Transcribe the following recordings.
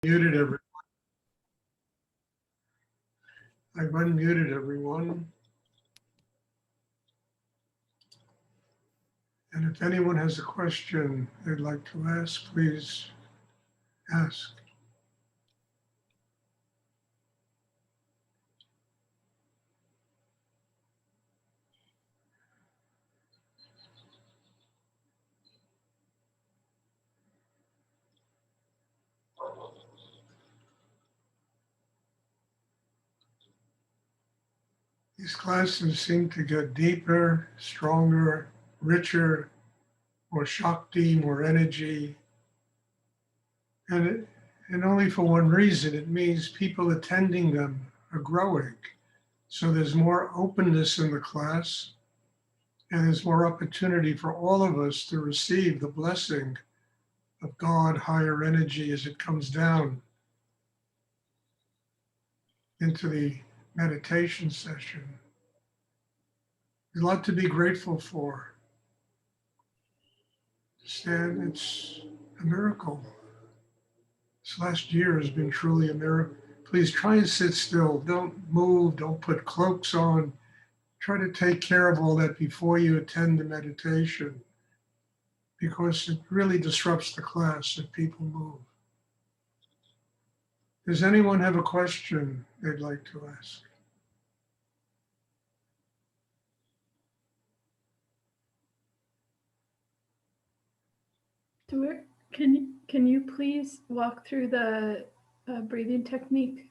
Muted every, I've unmuted everyone. And if anyone has a question they'd like to ask, please ask. These classes seem to get deeper, stronger, richer, more Shakti, more energy. And only for one reason, it means people attending them are growing. So there's more openness in the class, and there's more opportunity for all of us to receive the blessing of God, higher energy, as it comes down into the meditation session. There's a lot to be grateful for. Stan, it's a miracle. This last year has been truly a miracle. Please try and sit still. Don't move. Don't put cloaks on. Try to take care of all that before you attend the meditation, because it really disrupts the class if people move. Does anyone have a question they'd like to ask? Stuart, can you please walk through the breathing technique?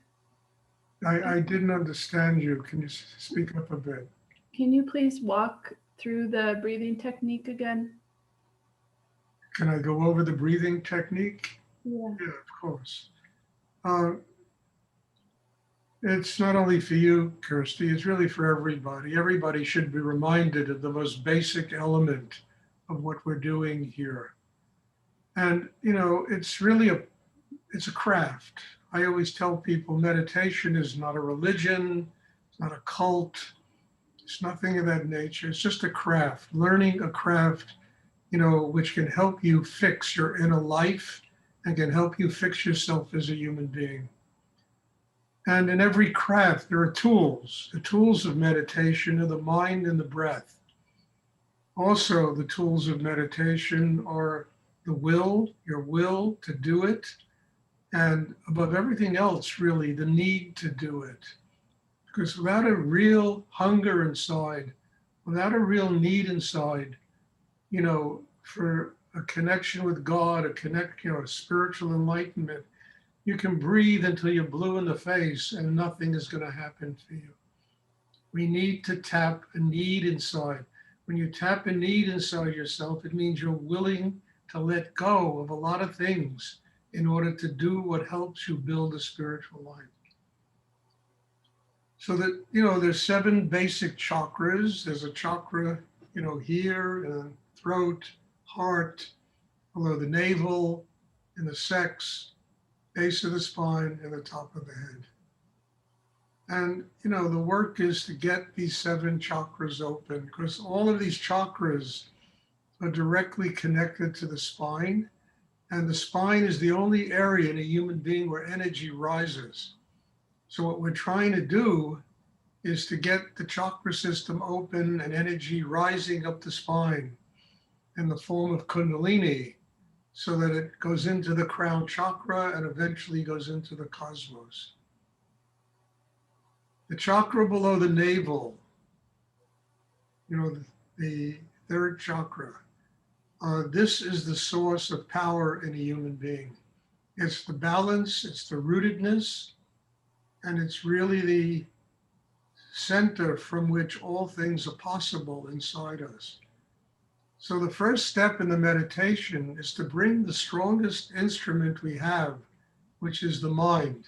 I didn't understand you. Can you speak up a bit? Can you please walk through the breathing technique again? Can I go over the breathing technique? Yeah. Yeah, of course. It's not only for you, Kirsty, it's really for everybody. Everybody should be reminded of the most basic element of what we're doing here. And, you know, it's really it's a craft. I always tell people meditation is not a religion, it's not a cult, it's nothing of that nature. It's just a craft, learning a craft, you know, which can help you fix your inner life and can help you fix yourself as a human being. And in every craft, there are tools. The tools of meditation are the mind and the breath. Also, the tools of meditation are the will, your will to do it, and above everything else, really, the need to do it. Because without a real hunger inside, without a real need inside, you know, for a connection with God, a spiritual enlightenment, you can breathe until you're blue in the face and nothing is going to happen for you. We need to tap a need inside. When you tap a need inside yourself, it means you're willing to let go of a lot of things in order to do what helps you build a spiritual life. So that, you know, there's 7 basic chakras. There's a chakra, you know, here, and throat, heart, below the navel, in the sex, base of the spine, and the top of the head. And, you know, the work is to get these 7 chakras open, because all of these chakras are directly connected to the spine. And the spine is the only area in a human being where energy rises. So what we're trying to do is to get the chakra system open and energy rising up the spine in the form of Kundalini, so that it goes into the crown chakra and eventually goes into the cosmos. The chakra below the navel, you know, the 3rd chakra, this is the source of power in a human being. It's the balance, it's the rootedness, and it's really the center from which all things are possible inside us. So the first step in the meditation is to bring the strongest instrument we have, which is the mind,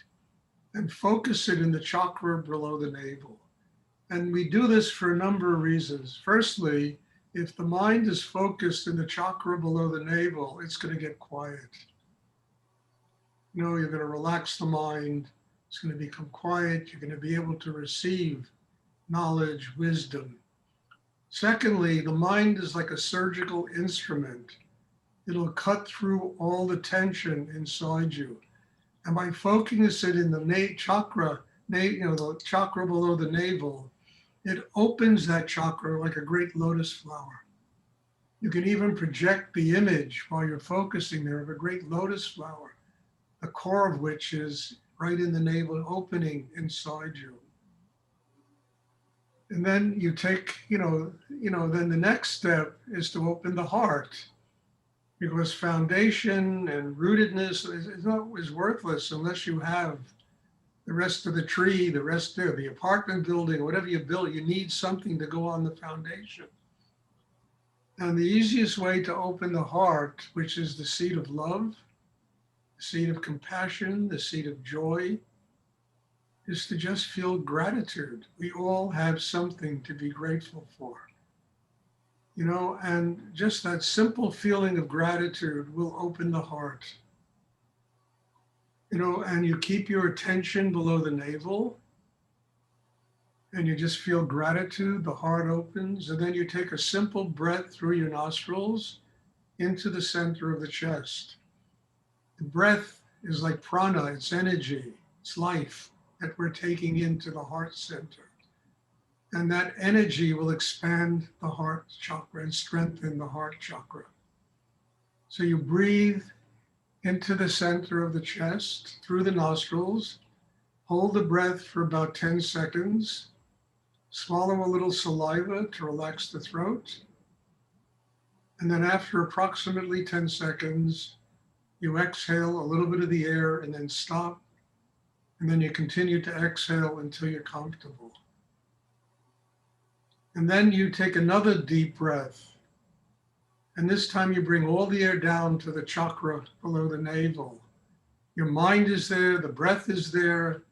and focus it in the chakra below the navel. And we do this for a number of reasons. Firstly, if the mind is focused in the chakra below the navel, it's going to get quiet. You know, you're going to relax the mind, it's going to become quiet, you're going to be able to receive knowledge, wisdom. Secondly, the mind is like a surgical instrument. It'll cut through all the tension inside you. And by focusing it in the chakra, the chakra below the navel, it opens that chakra like a great lotus flower. You can even project the image while you're focusing there of a great lotus flower, the core of which is right in the navel, opening inside you. And then you take, then the next step is to open the heart, because foundation and rootedness is worthless unless you have the rest of the tree, the rest of the apartment building, whatever you build. You need something to go on the foundation. And the easiest way to open the heart, which is the seat of love, the seat of compassion, the seat of joy, is to just feel gratitude. We all have something to be grateful for. And just that simple feeling of gratitude will open the heart. And you keep your attention below the navel, and you just feel gratitude, the heart opens, and then you take a simple breath through your nostrils into the center of the chest. The breath is like prana, it's energy, it's life that we're taking into the heart center. And that energy will expand the heart chakra and strengthen the heart chakra. So you breathe into the center of the chest through the nostrils, hold the breath for about 10 seconds, swallow a little saliva to relax the throat. And then after approximately 10 seconds, you exhale a little bit of the air and then stop. And then you continue to exhale until you're comfortable. And then you take another deep breath. And this time you bring all the air down to the chakra below the navel. Your mind is there, the breath is there,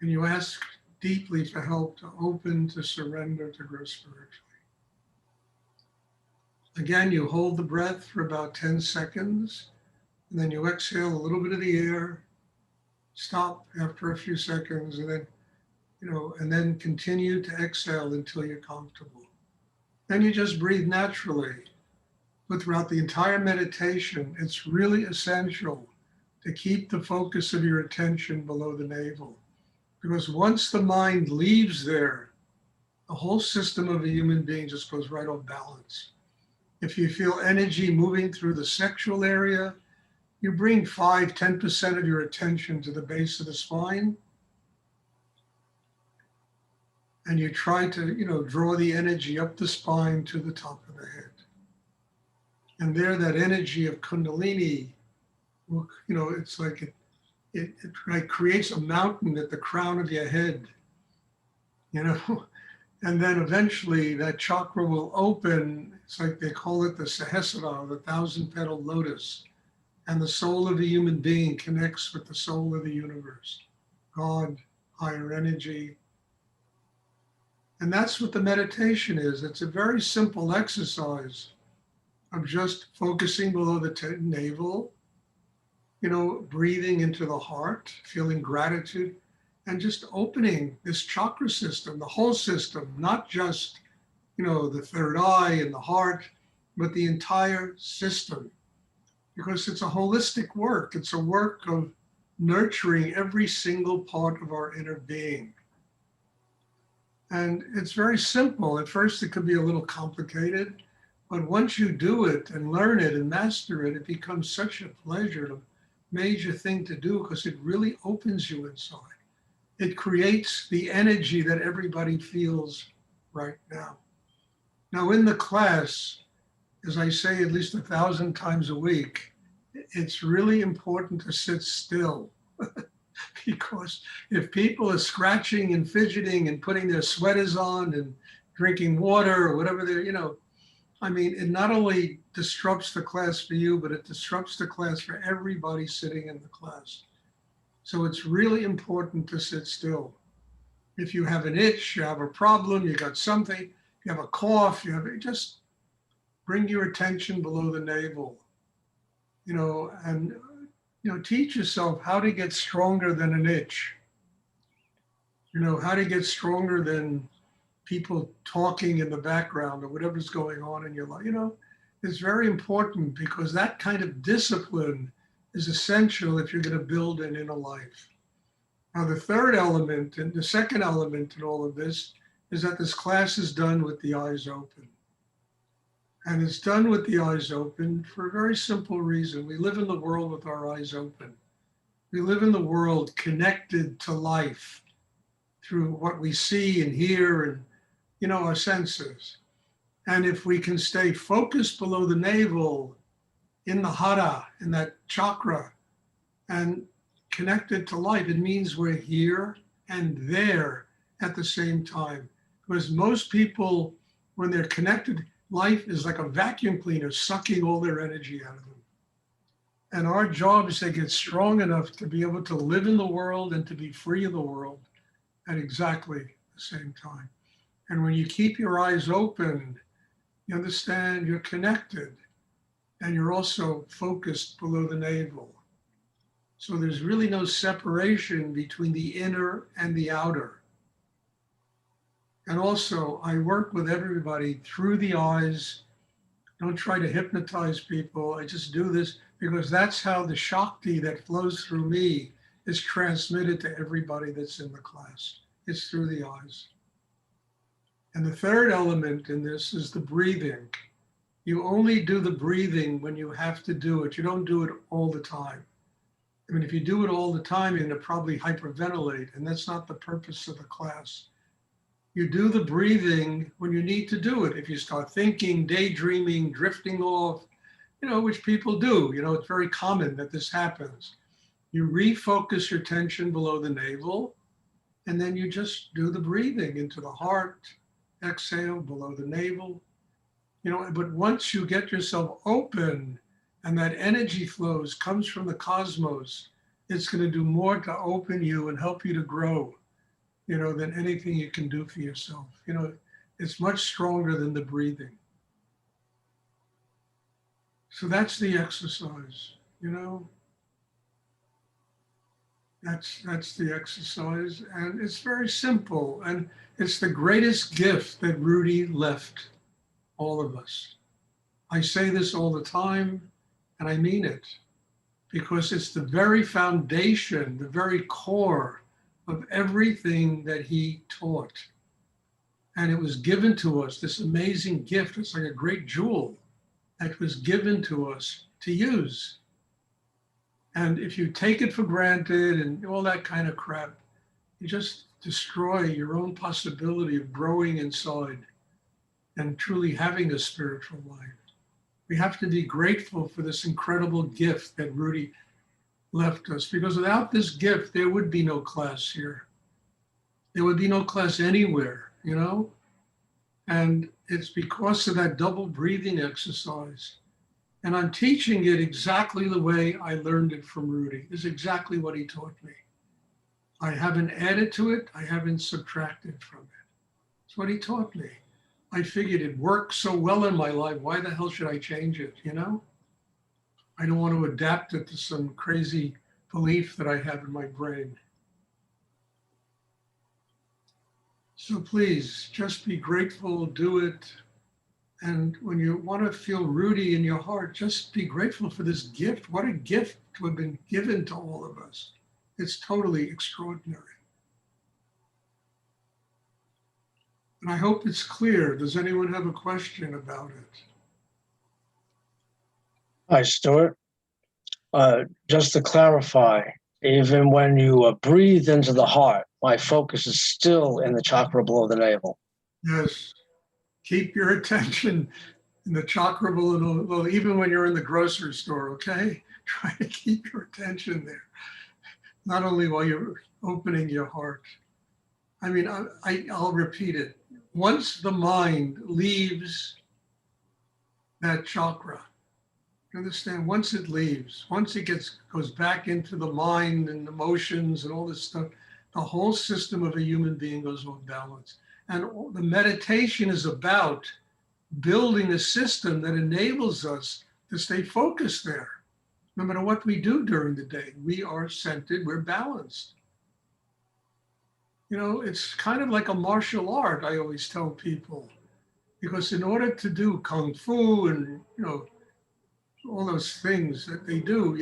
and you ask deeply for help to open, to surrender, to grow spiritually. Again, you hold the breath for about 10 seconds, and then you exhale a little bit of the air, stop after a few seconds, and then continue to exhale until you're comfortable. Then you just breathe naturally. But throughout the entire meditation, it's really essential to keep the focus of your attention below the navel. Because once the mind leaves there, the whole system of a human being just goes right off balance. If you feel energy moving through the sexual area, you bring 5-10% of your attention to the base of the spine, and you try to, draw the energy up the spine to the top of the head. And there, that energy of Kundalini, it's like it creates a mountain at the crown of your head, and then eventually that chakra will open. It's like they call it the Sahasrara, the 1,000-petaled lotus. And the soul of a human being connects with the soul of the universe, God, higher energy. And that's what the meditation is. It's a very simple exercise of just focusing below the navel, breathing into the heart, feeling gratitude, and just opening this chakra system, the whole system, not just, the third eye and the heart, but the entire system. Because it's a holistic work. It's a work of nurturing every single part of our inner being. And it's very simple. At first, it could be a little complicated, but once you do it and learn it and master it, it becomes such a pleasure, a major thing to do, because it really opens you inside. It creates the energy that everybody feels right now. Now, in the class, as I say at least 1,000 times a week, it's really important to sit still. Because if people are scratching and fidgeting and putting their sweaters on and drinking water or whatever they're, it not only disrupts the class for you, but it disrupts the class for everybody sitting in the class. So it's really important to sit still. If you have an itch, you have a problem, you got something, you have a cough, just bring your attention below the navel, and teach yourself how to get stronger than an itch, how to get stronger than people talking in the background or whatever's going on in your life. It's very important, because that kind of discipline is essential if you're going to build an inner life. Now, the third element and the second element in all of this is that this class is done with the eyes open. And it's done with the eyes open for a very simple reason. We live in the world with our eyes open. We live in the world connected to life through what we see and hear and, our senses. And if we can stay focused below the navel in the hara, in that chakra, and connected to life, it means we're here and there at the same time. Because most people, when they're connected, life is like a vacuum cleaner sucking all their energy out of them. And our job is to get strong enough to be able to live in the world and to be free of the world at exactly the same time. And when you keep your eyes open, you understand you're connected and you're also focused below the navel. So there's really no separation between the inner and the outer. And also, I work with everybody through the eyes. Don't try to hypnotize people. I just do this because that's how the Shakti that flows through me is transmitted to everybody that's in the class. It's through the eyes. And the third element in this is the breathing. You only do the breathing when you have to do it. You don't do it all the time. I mean, if you do it all the time, you're going to probably hyperventilate, and that's not the purpose of the class. You do the breathing when you need to do it. If you start thinking, daydreaming, drifting off, which people do, it's very common that this happens. You refocus your tension below the navel, and then you just do the breathing into the heart, exhale below the navel. But once you get yourself open and that energy flows, comes from the cosmos, it's going to do more to open you and help you to grow, than anything you can do for yourself. It's much stronger than the breathing. So that's the exercise, That's the exercise, and it's very simple, and it's the greatest gift that Rudy left all of us. I say this all the time, and I mean it, because it's the very foundation, the very core of everything that he taught. And it was given to us, this amazing gift. It's like a great jewel that was given to us to use. And if you take it for granted and all that kind of crap, you just destroy your own possibility of growing inside and truly having a spiritual life. We have to be grateful for this incredible gift that Rudy left us, because without this gift, there would be no class here. There would be no class anywhere, And it's because of that double breathing exercise. And I'm teaching it exactly the way I learned it from Rudy. It's exactly what he taught me. I haven't added to it. I haven't subtracted from it. It's what he taught me. I figured it worked so well in my life. Why the hell should I change it, I don't want to adapt it to some crazy belief that I have in my brain. So please, just be grateful, do it. And when you want to feel Rudy in your heart, just be grateful for this gift. What a gift to have been given to all of us. It's totally extraordinary. And I hope it's clear. Does anyone have a question about it? Hi, Stuart. Just to clarify, even when you breathe into the heart, my focus is still in the chakra below the navel. Yes. Keep your attention in the chakra below, even when you're in the grocery store, okay? Try to keep your attention there. Not only while you're opening your heart. I mean, I'll repeat it. Once the mind leaves that chakra, you understand, once it leaves, once it goes back into the mind and emotions and all this stuff, the whole system of a human being goes off balance. And the meditation is about building a system that enables us to stay focused there. No matter what we do during the day, we are centered, we're balanced. It's kind of like a martial art, I always tell people, because in order to do Kung Fu and, all those things that they do,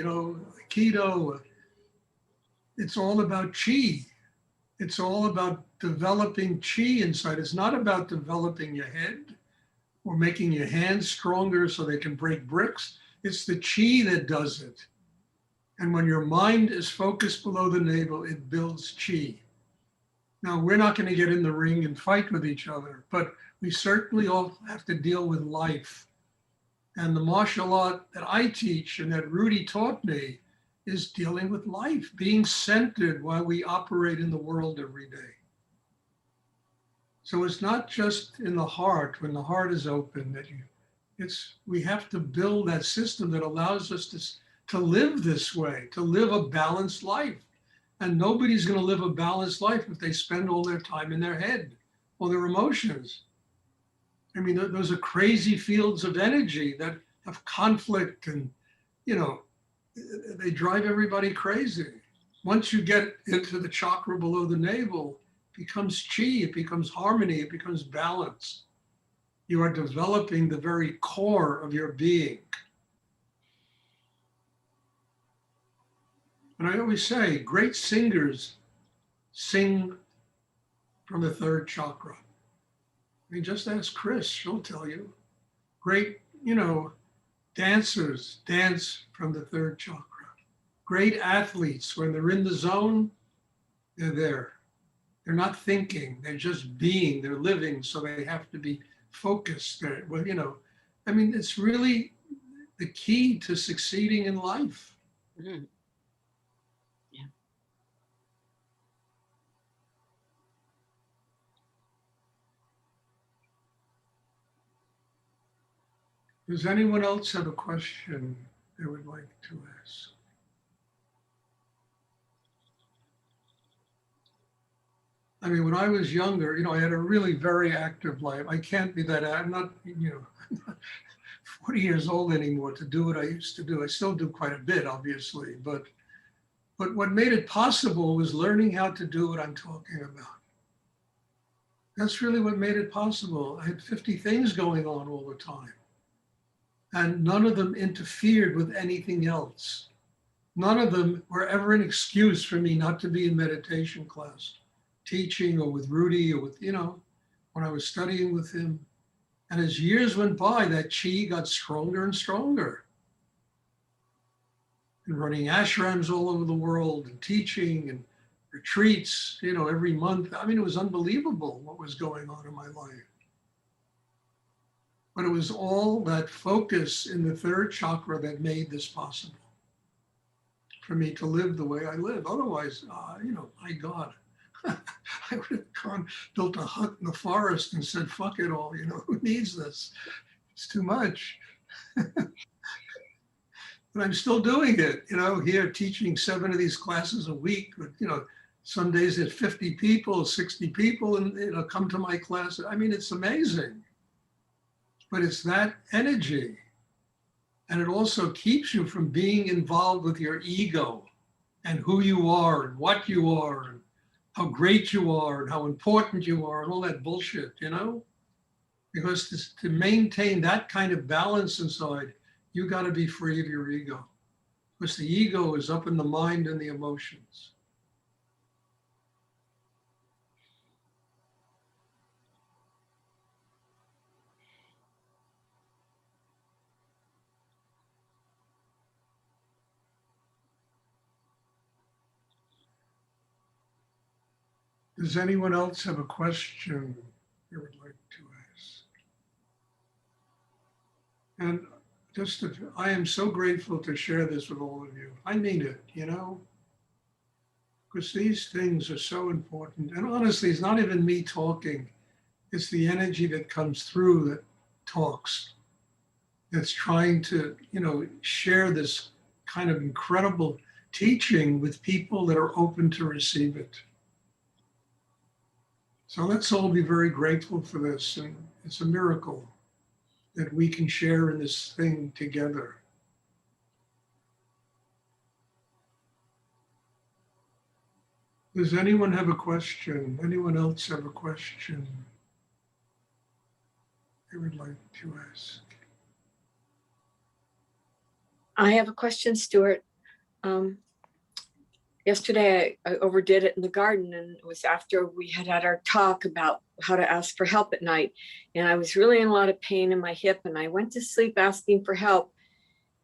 keto. It's all about chi. It's all about developing chi inside. It's not about developing your head or making your hands stronger so they can break bricks. It's the chi that does it. And when your mind is focused below the navel, it builds chi. Now, we're not going to get in the ring and fight with each other, but we certainly all have to deal with life. And the martial art that I teach and that Rudy taught me is dealing with life, being centered while we operate in the world every day. So it's not just in the heart, when the heart is open, that we have to build that system that allows us to live this way, to live a balanced life. And nobody's going to live a balanced life if they spend all their time in their head or their emotions. I mean, those are crazy fields of energy that have conflict and, they drive everybody crazy. Once you get into the chakra below the navel, it becomes chi, it becomes harmony, it becomes balance. You are developing the very core of your being. And I always say, great singers sing from the third chakra. I mean, just ask Chris, she'll tell you. Great, dancers dance from the third chakra. Great athletes, when they're in the zone, they're there. They're not thinking, they're just being, they're living, so they have to be focused. Well, it's really the key to succeeding in life. Mm. Yeah. Does anyone else have a question they would like to ask? I mean, when I was younger, I had a really very active life. I can't be that, I'm not 40 years old anymore to do what I used to do. I still do quite a bit, obviously, but what made it possible was learning how to do what I'm talking about. That's really what made it possible. I had 50 things going on all the time, and none of them interfered with anything else. None of them were ever an excuse for me not to be in meditation class, teaching, or with Rudy, or with, when I was studying with him. And as years went by, that chi got stronger and stronger. And running ashrams all over the world and teaching and retreats, every month. I mean, it was unbelievable what was going on in my life. But it was all that focus in the third chakra that made this possible for me to live the way I live. Otherwise, my God, I would have built a hut in the forest and said, fuck it all, who needs this? It's too much. But I'm still doing it, here teaching 7 of these classes a week. But, some days there's 50 people, 60 people, and come to my class. I mean, it's amazing. But it's that energy. And it also keeps you from being involved with your ego and who you are and what you are and how great you are and how important you are and all that bullshit, Because to maintain that kind of balance inside, you got to be free of your ego. Because the ego is up in the mind and the emotions. Does anyone else have a question they would like to ask? And I am so grateful to share this with all of you. I mean it, because these things are so important. And honestly, it's not even me talking. It's the energy that comes through that talks, that's trying to, share this kind of incredible teaching with people that are open to receive it. So let's all be very grateful for this. And it's a miracle that we can share in this thing together. Does anyone have a question? Anyone else have a question they would like to ask? I have a question, Stuart. Yesterday I overdid it in the garden, and it was after we had our talk about how to ask for help at night. And I was really in a lot of pain in my hip, and I went to sleep asking for help.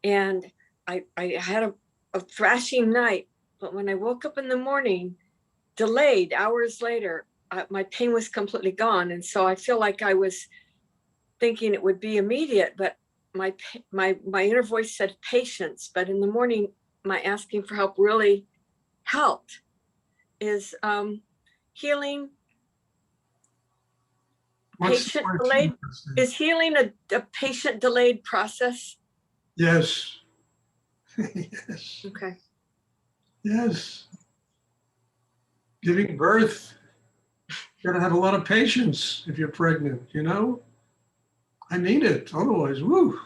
And I had a thrashing night, but when I woke up in the morning, delayed hours later, my pain was completely gone. And so I feel like I was thinking it would be immediate, but my inner voice said patience. But in the morning, my asking for help really helped. Is healing patient delayed? Is healing a patient delayed process? Yes. Yes. Okay. Yes. Giving birth, you gotta have a lot of patience if you're pregnant, you know? I mean it, otherwise, woo.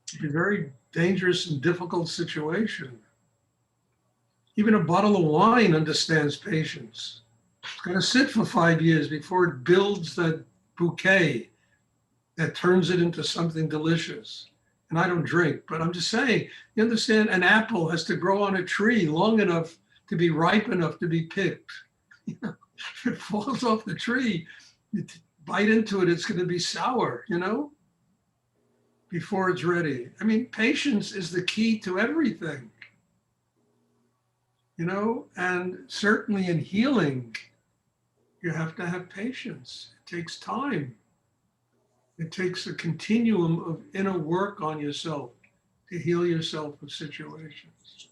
It'd be a very dangerous and difficult situation. Even a bottle of wine understands patience. It's gonna sit for 5 years before it builds that bouquet that turns it into something delicious. And I don't drink, but I'm just saying, you understand, an apple has to grow on a tree long enough to be ripe enough to be picked. You know, if it falls off the tree, you bite into it, it's going to be sour, you know, before it's ready. I mean, patience is the key to everything, you know, and certainly in healing, you have to have patience. It takes time. It takes a continuum of inner work on yourself to heal yourself with situations.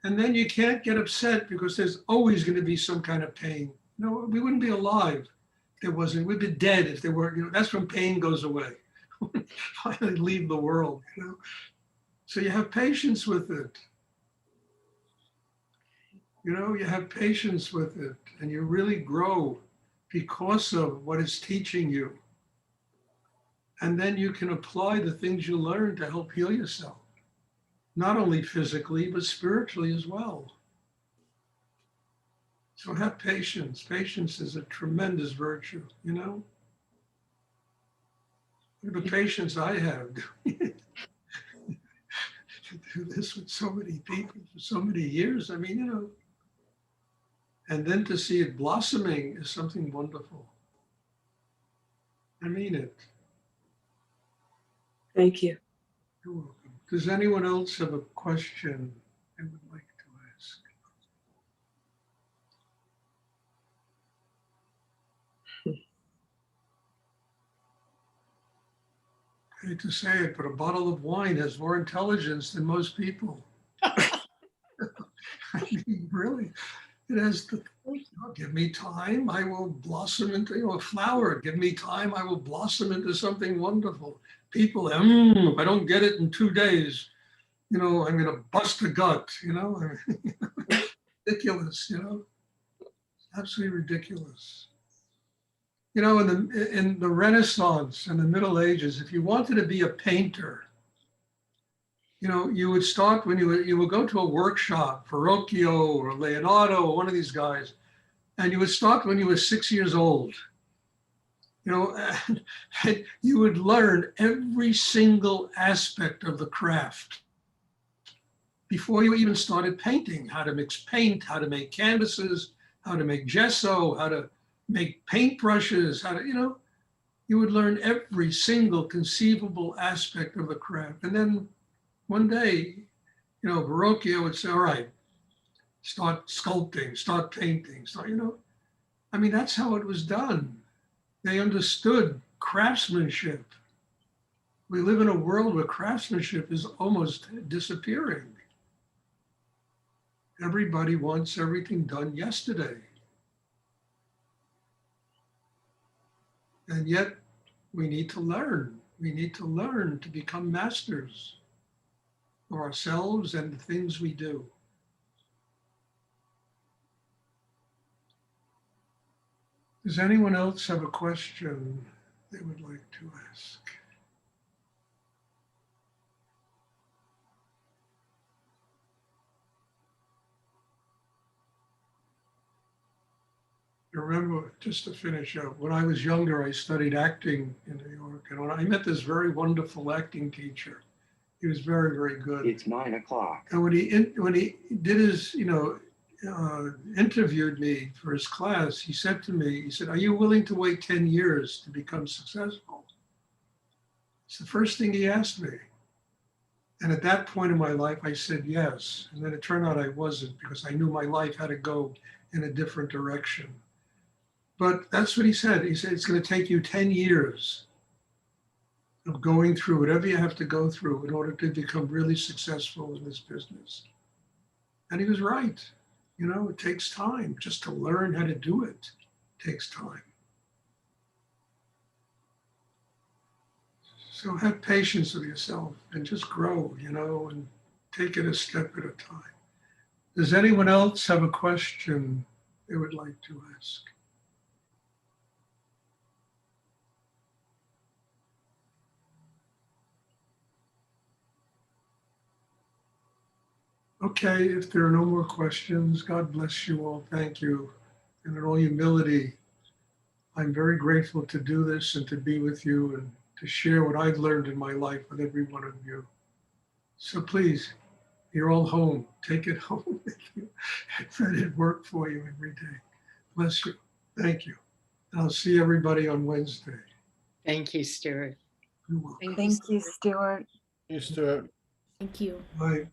And then you can't get upset because there's always going to be some kind of pain. No, we wouldn't be alive if there wasn't. We'd be dead if there weren't. You know, that's when pain goes away. Finally leave the world, you know. So you have patience with it. You know, you have patience with it, and you really grow because of what it's teaching you. And then you can apply the things you learn to help heal yourself, not only physically, but spiritually as well. So have patience. Patience is a tremendous virtue, you know? The patience I have to do this with so many people for so many years. I mean, you know, and then to see it blossoming is something wonderful. I mean it. Thank you. You're welcome. Does anyone else have a question they would like to ask? I hate to say it, but a bottle of wine has more intelligence than most people. I mean, really, it has the, you know, give me time, I will blossom into, you know, a flower. Give me time, I will blossom into something wonderful. People, if I don't get it in 2 days, you know, I'm gonna bust a gut, you know? I mean, ridiculous, you know? Absolutely ridiculous. You know, in the Renaissance and the Middle Ages, if you wanted to be a painter, you know, you would start when you would go to a workshop, Verrocchio or Leonardo or one of these guys, and you would start when you were 6 years old. You know, and you would learn every single aspect of the craft before you even started painting, how to mix paint, how to make canvases, how to make gesso, how to make paintbrushes, how to, you know, you would learn every single conceivable aspect of the craft. And then one day, you know, Verrocchio would say, all right, start sculpting, start painting, start, you know. I mean, that's how it was done. They understood craftsmanship. We live in a world where craftsmanship is almost disappearing. Everybody wants everything done yesterday. And yet we need to learn. We need to learn to become masters of ourselves and the things we do. Does anyone else have a question they would like to ask? I remember, just to finish up, when I was younger, I studied acting in New York. And when I met this very wonderful acting teacher, He was very, very good. It's 9 o'clock. And when he did his, interviewed me for his class, he said to me, he said, "Are you willing to wait 10 years to become successful?" It's the first thing he asked me. And at that point in my life, I said yes. And then it turned out I wasn't, because I knew my life had to go in a different direction. But that's what he said. He said, it's going to take you 10 years of going through whatever you have to go through in order to become really successful in this business. And he was right. It takes time just to learn how to do it. It takes time. So have patience with yourself and just grow, and take it a step at a time. Does anyone else have a question they would like to ask? Okay, if there are no more questions, God bless you all. Thank you. And in all humility, I'm very grateful to do this and to be with you and to share what I've learned in my life with every one of you. So please, you're all home. Take it home with you and let it work for you every day. Bless you. Thank you. And I'll see everybody on Wednesday. Thank you, Stuart. You're welcome. Thank you, Stuart. You, Stuart. Thank you. Bye.